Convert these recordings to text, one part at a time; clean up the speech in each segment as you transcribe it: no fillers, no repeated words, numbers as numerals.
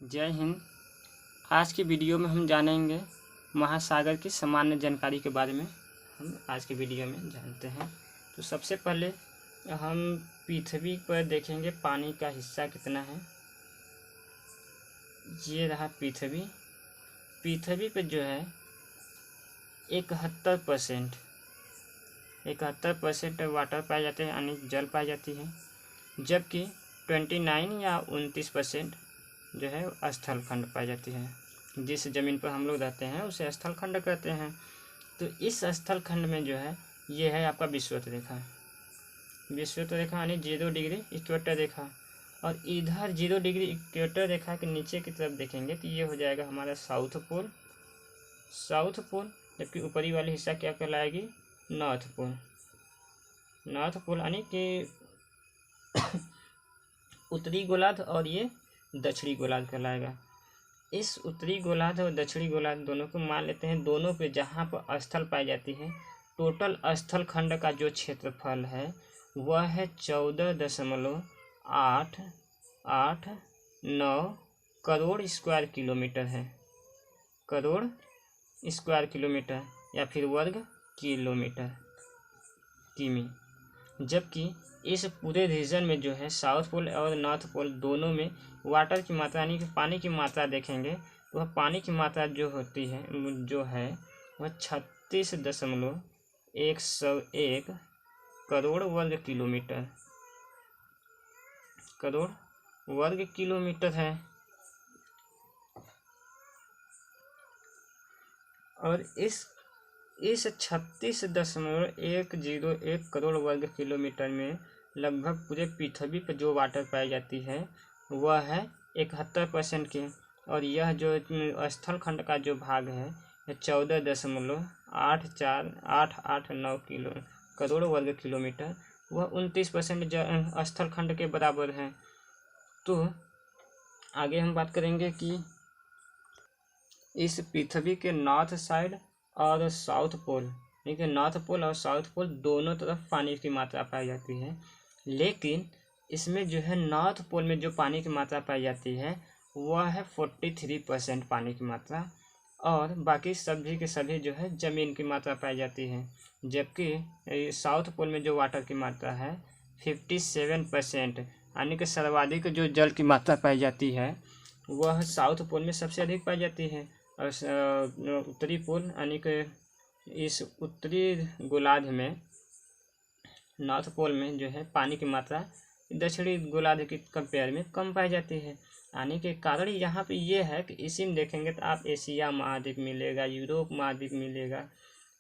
जय हिंद। आज की वीडियो में हम जानेंगे महासागर की सामान्य जानकारी के बारे में। हम आज की वीडियो में जानते हैं। तो सबसे पहले हम पृथ्वी पर देखेंगे पानी का हिस्सा कितना है। ये रहा पृथ्वी। पृथ्वी पर जो है 71% वाटर पाए जाते हैं, यानी जल पाई जाती है, जबकि 29 या 29% जो है स्थलखंड पाई जाती है। जिस जमीन पर हम लोग रहते हैं उसे स्थलखंड कहते हैं। तो इस स्थलखंड में जो है ये है आपका विषुवत रेखा। विषुवत रेखा यानी 0 डिग्री इक्वेटर रेखा। और इधर 0 डिग्री इक्वेटर रेखा के नीचे की तरफ देखेंगे तो ये हो जाएगा हमारा साउथ पोल। जबकि ऊपरी वाली हिस्सा क्या कहलाएगी? नॉर्थ पोल यानी कि उत्तरी गोलार्ध, और ये दक्षिणी गोलार्ध कहलाएगा। इस उत्तरी गोलार्ध और दक्षिणी गोलार्ध दोनों को मान लेते हैं। दोनों पे जहाँ पर स्थल पाई जाती है, टोटल स्थलखंड का जो क्षेत्रफल है वह है 14.889 करोड़ स्क्वायर किलोमीटर है। करोड़ स्क्वायर किलोमीटर या फिर वर्ग किलोमीटर किमी। जबकि इस पूरे रीजन में जो है साउथ पोल और नॉर्थ पोल दोनों में वाटर की मात्रा यानी कि पानी की मात्रा देखेंगे तो वह पानी की मात्रा जो होती है वह 36.101 करोड़ वर्ग किलोमीटर है। और इस 36.101 करोड़ वर्ग किलोमीटर में लगभग पूरे पृथ्वी पर जो वाटर पाई जाती है वह है 71% की। और यह जो स्थलखंड का जो भाग है 14.84889 करोड़ वर्ग किलोमीटर, वह 29% स्थलखंड के बराबर है। तो आगे हम बात करेंगे कि इस पृथ्वी के नॉर्थ साइड और साउथ पोल, देखिए नॉर्थ पोल और साउथ पोल दोनों तरफ पानी की मात्रा पाई जाती है। लेकिन इसमें जो है नॉर्थ पोल में जो पानी की मात्रा पाई जाती है वह है 43% पानी की मात्रा, और बाकी सभी के सभी जो है ज़मीन की मात्रा पाई जाती है। जबकि साउथ पोल में जो वाटर की मात्रा है 57%, यानी कि सर्वाधिक जो जल की मात्रा पाई जाती है वह साउथ पोल में सबसे अधिक पाई जाती है। और उत्तरी पोल यानी कि इस उत्तरी गोलार्ध में, नॉर्थ पोल में जो है पानी की मात्रा दक्षिणी गोलार्ध की कंपेयर में कम पाई जाती है। यानी कि कारण यहाँ पे ये है कि इसी में देखेंगे तो आप एशिया महाद्वीप मिलेगा, यूरोप महाद्वीप मिलेगा,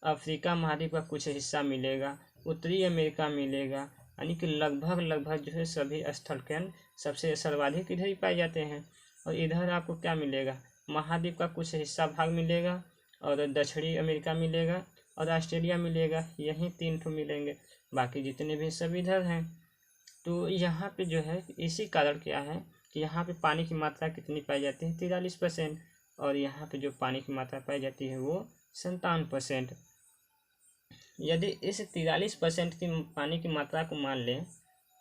अफ्रीका महाद्वीप का कुछ हिस्सा मिलेगा, उत्तरी अमेरिका मिलेगा, यानी कि लगभग जो है सभी स्थलखंड सबसे सर्वाधिक इधर ही पाए जाते हैं। और इधर आपको क्या मिलेगा? महाद्वीप का कुछ हिस्सा भाग मिलेगा, और दक्षिणी अमेरिका मिलेगा, और ऑस्ट्रेलिया मिलेगा। यही 3 ठो मिलेंगे, बाकी जितने भी सब इधर हैं। तो यहाँ पे जो है इसी कारण क्या है कि यहाँ पे पानी की मात्रा कितनी पाई जाती है? 43%। और यहाँ पे जो पानी की मात्रा पाई जाती है वो 57%। यदि इस 43% की पानी की मात्रा को मान लें,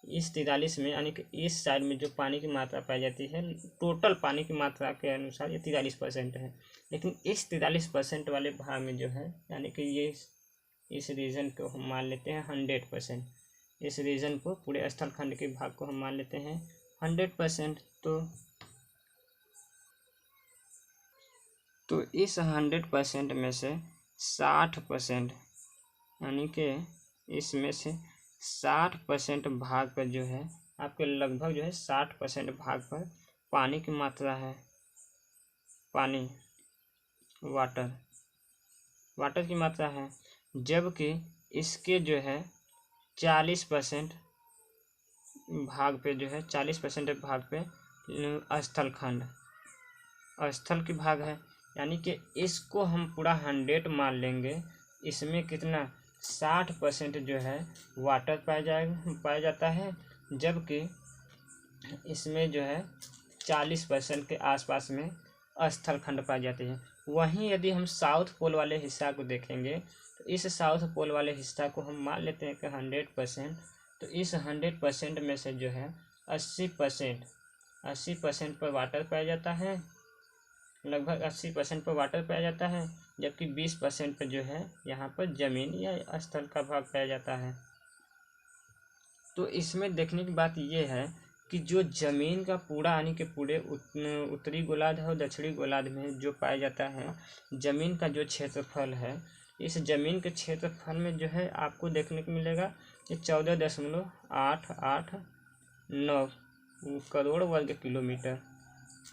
इस 43 में यानी कि इस साइड में जो पानी की मात्रा पाई जाती है टोटल पानी की मात्रा के अनुसार ये 43% है। लेकिन इस 43% वाले भाग में जो है यानी कि ये इस रीजन को हम मान लेते हैं 100%। इस रीजन को, पूरे स्थलखंड के भाग को हम मान लेते हैं 100%। तो इस 100% में से 60%, यानी कि इसमें से 60% भाग पर जो है आपके लगभग जो है 60% भाग पर पानी की मात्रा है। वाटर की मात्रा है। जबकि इसके जो है 40% भाग पे जो है 40% भाग पे स्थल की भाग है। यानी कि इसको हम पूरा 100 मान लेंगे। इसमें कितना 60% जो है वाटर पाया जाता है, जबकि इसमें जो है 40% के आसपास में स्थलखंड पाई जाती है। वहीं यदि हम साउथ पोल वाले हिस्सा को देखेंगे तो इस साउथ पोल वाले हिस्सा को हम मान लेते हैं कि 100%। तो इस 100% में से जो है 80% 80% पर वाटर पाया जाता है, लगभग 80% पर वाटर पाया जाता है, जबकि 20% पर जो है यहाँ पर जमीन या स्थल का भाग पाया जाता है। तो इसमें देखने की बात यह है कि जो जमीन का पूरा यानी कि पूरे उत्तरी गोलार्ध और दक्षिणी गोलार्ध में जो पाया जाता है जमीन का जो क्षेत्रफल है, इस जमीन के क्षेत्रफल में जो है आपको देखने को मिलेगा कि 14.889 करोड़ वर्ग किलोमीटर,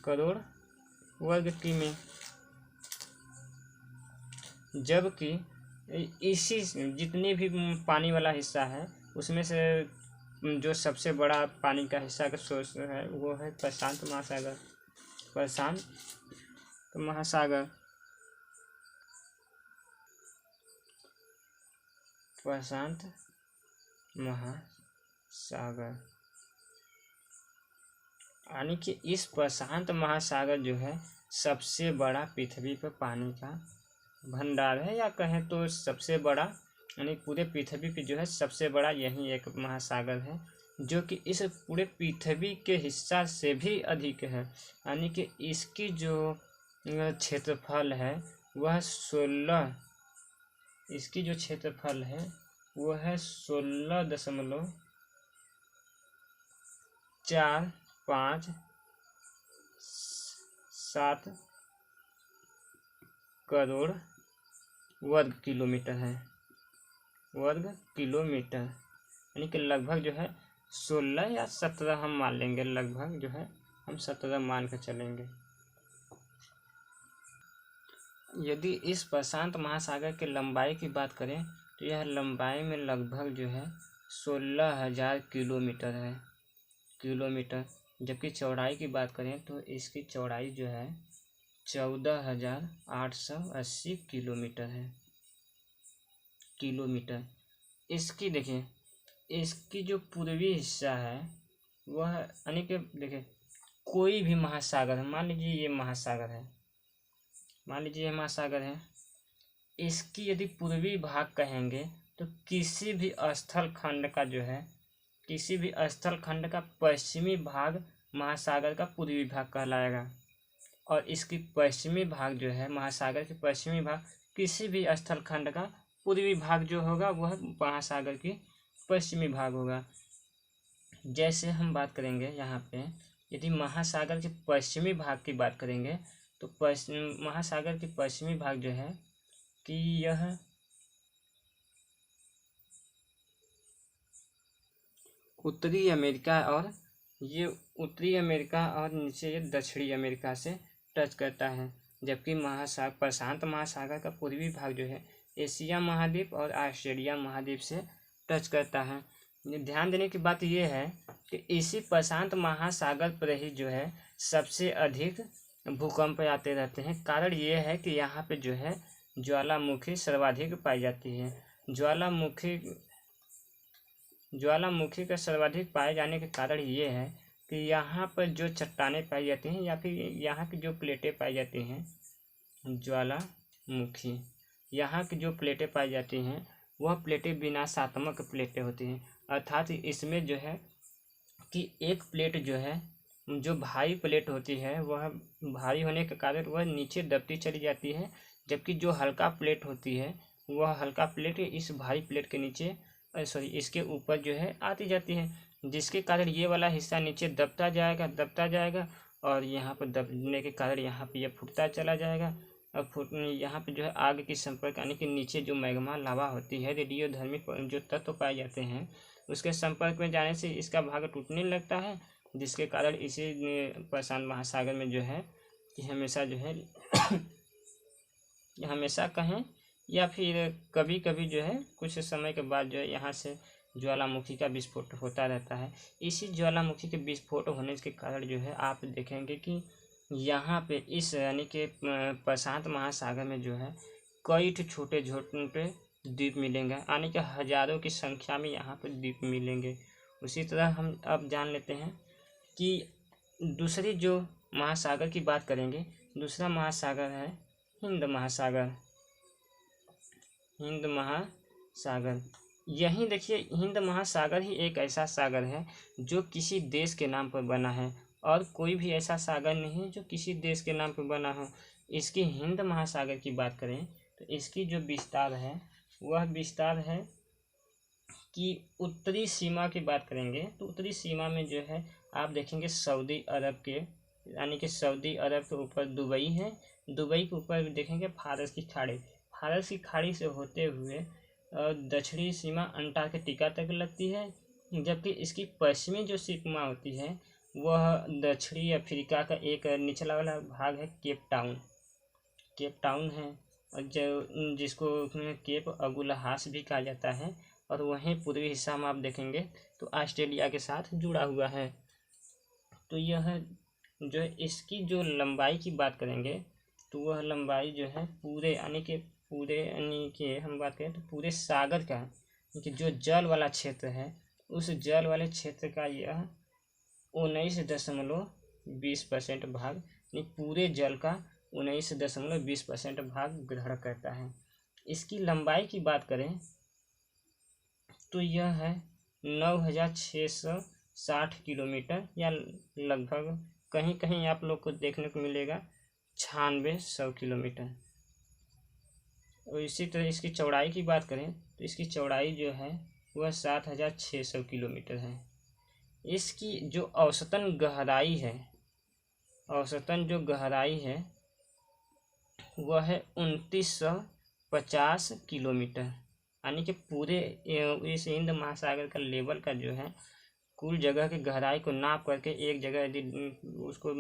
करोड़ वर्ग किमी, जबकि इसी जितनी भी पानी वाला हिस्सा है उसमें से जो सबसे बड़ा पानी का हिस्सा का सोर्स है वो है प्रशांत महासागर, प्रशांत महासागर, प्रशांत महासागर। यानी कि इस प्रशांत महासागर जो है सबसे बड़ा पृथ्वी पर पानी का भंडार है, या कहें तो सबसे बड़ा यानी पूरे पृथ्वी पे जो है सबसे बड़ा यही एक महासागर है, जो कि इस पूरे पृथ्वी के हिस्सा से भी अधिक है। यानी कि इसकी जो क्षेत्रफल है वह 16, इसकी जो क्षेत्रफल है वह है 16.457 करोड़ वर्ग किलोमीटर है, वर्ग किलोमीटर। यानी कि लगभग जो है 16 या 17 हम मान लेंगे, लगभग जो है हम 17 मान कर चलेंगे। यदि इस प्रशांत महासागर की लंबाई की बात करें तो यह लंबाई में लगभग जो है 16,000 किलोमीटर है, किलोमीटर, जबकि चौड़ाई की बात करें तो इसकी चौड़ाई जो है 14,880 किलोमीटर है, किलोमीटर। इसकी देखिए, इसकी जो पूर्वी हिस्सा है वह यानी कि देखिए कोई भी महासागर है, मान लीजिए ये महासागर है, मान लीजिए ये महासागर है, इसकी यदि पूर्वी भाग कहेंगे तो किसी भी स्थल खंड का जो है, किसी भी स्थल खंड का पश्चिमी भाग महासागर का पूर्वी भाग कहलाएगा, और इसकी पश्चिमी भाग जो है महासागर के पश्चिमी भाग किसी भी स्थल खंड का पूर्वी भाग जो होगा वह महासागर की पश्चिमी भाग होगा। जैसे हम बात करेंगे यहाँ पे यदि महासागर के पश्चिमी भाग की बात करेंगे तो महासागर के पश्चिमी भाग जो है कि यह उत्तरी अमेरिका, और ये उत्तरी अमेरिका और नीचे ये दक्षिणी अमेरिका से टच करता है, जबकि प्रशांत महासागर का पूर्वी भाग जो है एशिया महाद्वीप और ऑस्ट्रेलिया महाद्वीप से टच करता है। ध्यान देने की बात यह है कि इसी प्रशांत महासागर पर ही जो है सबसे अधिक भूकंप आते रहते हैं। कारण ये है कि यहाँ पे जो है ज्वालामुखी सर्वाधिक पाई जाती है। ज्वालामुखी का सर्वाधिक पाए जाने के कारण ये है कि यहाँ पर जो चट्टानें पाई जाती हैं या फिर यहाँ की जो प्लेटें पाई जाती हैं, ज्वालामुखी यहाँ की जो प्लेटें पाई जाती हैं वह प्लेटें विनाशात्मक प्लेटें होती हैं। अर्थात इसमें जो है कि एक प्लेट जो है, जो भारी प्लेट होती है वह भारी होने के कारण वह नीचे दबती चली जाती है, जबकि जो हल्का प्लेट होती है वह हल्का प्लेट इस भारी प्लेट के नीचे इसके ऊपर जो है आती जाती है, जिसके कारण ये वाला हिस्सा नीचे दबता जाएगा और यहाँ पर दबने के कारण यहाँ पे यह फूटता चला जाएगा। और यहाँ पे जो है आग की संपर्क यानी कि नीचे जो मैग्मा लावा होती है, रेडियोधर्मी जो तत्व पाए जाते हैं उसके संपर्क में जाने से इसका भाग टूटने लगता है, जिसके कारण इसी प्रशांत महासागर में जो है कि हमेशा जो है हमेशा कहें या फिर कभी कभी जो है कुछ समय के बाद जो है यहाँ से ज्वालामुखी का विस्फोट होता रहता है। इसी ज्वालामुखी के विस्फोट होने के कारण जो है आप देखेंगे कि यहाँ पे इस यानी कि प्रशांत महासागर में जो है कई छोटे छोटे द्वीप मिलेंगे, यानी कि हजारों की संख्या में यहाँ पर द्वीप मिलेंगे। उसी तरह हम अब जान लेते हैं कि दूसरी जो महासागर की बात करेंगे, दूसरा महासागर है हिंद महासागर। हिंद महासागर, यही देखिए हिंद महासागर ही एक ऐसा सागर है जो किसी देश के नाम पर बना है और कोई भी ऐसा सागर नहीं है जो किसी देश के नाम पर बना हो। इसकी हिंद महासागर की बात करें तो इसकी जो विस्तार है वह विस्तार है कि उत्तरी सीमा की बात करेंगे तो उत्तरी सीमा में जो है आप देखेंगे सऊदी अरब के, यानी कि सऊदी अरब के ऊपर दुबई है, दुबई के ऊपर देखेंगे फारस की खाड़ी, फारस की खाड़ी से होते हुए दक्षिणी सीमा अंटार्कटिका तक लगती है, जबकि इसकी पश्चिमी जो सीमा होती है वह दक्षिणी अफ्रीका का एक निचला वाला भाग है, केप टाउन है, और जो जिसको केप अगुलहास भी कहा जाता है, और वहीं पूर्वी हिस्सा में आप देखेंगे तो ऑस्ट्रेलिया के साथ जुड़ा हुआ है। तो यह जो है इसकी जो लंबाई की बात करेंगे तो वह लंबाई जो है पूरे यानी कि हम बात करें तो पूरे सागर का, कि जो जल वाला क्षेत्र है उस जल वाले क्षेत्र का यह 19.20% भाग, पूरे जल का 19.20% भाग ग्रहण करता है। इसकी लंबाई की बात करें तो यह है 9660 किलोमीटर, या लगभग कहीं कहीं आप लोग को देखने को मिलेगा 9600 किलोमीटर। और इसी तरह इसकी चौड़ाई की बात करें तो इसकी चौड़ाई जो है वह 7600 किलोमीटर है। इसकी जो औसतन गहराई है वह है 2950 किलोमीटर, यानी कि पूरे इस हिंद महासागर का लेवल का जो है कुल जगह की गहराई को नाप करके एक जगह यदि उसको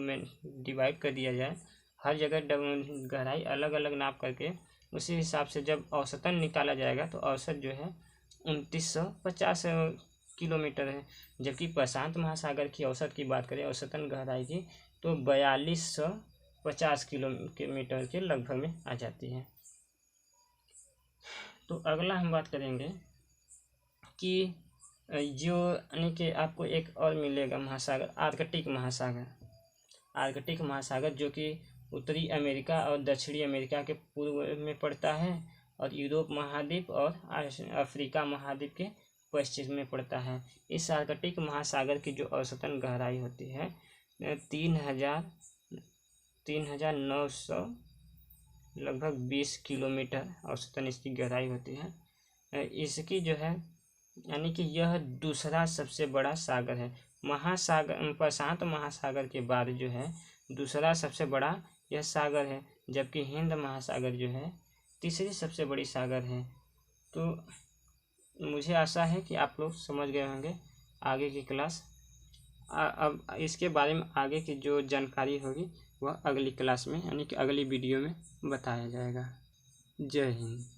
डिवाइड कर दिया जाए, हर जगह गहराई अलग अलग नाप करके उसी हिसाब से जब औसतन निकाला जाएगा तो औसत जो है 2950 किलोमीटर है। जबकि प्रशांत महासागर की औसत की बात करें औसतन गहराई की तो 4250 किलोमीटर के लगभग में आ जाती है। तो अगला हम बात करेंगे कि जो यानी कि आपको एक और मिलेगा महासागर, आर्कटिक महासागर जो कि उत्तरी अमेरिका और दक्षिणी अमेरिका के पूर्व में पड़ता है, और यूरोप महाद्वीप और अफ्रीका महाद्वीप के पश्चिम में पड़ता है। इस आर्कटिक महासागर की जो औसतन गहराई होती है 3900 लगभग 20 किलोमीटर औसतन इसकी गहराई होती है। इसकी जो है यानी कि यह दूसरा सबसे बड़ा सागर है, प्रशांत महासागर के बाद जो है दूसरा सबसे बड़ा यह सागर है, जबकि हिंद महासागर जो है तीसरी सबसे बड़ी सागर है। तो मुझे आशा है कि आप लोग समझ गए होंगे। आगे की क्लास अब इसके बारे में आगे की जो जानकारी होगी वह अगली क्लास में यानी कि अगली वीडियो में बताया जाएगा। जय हिंद।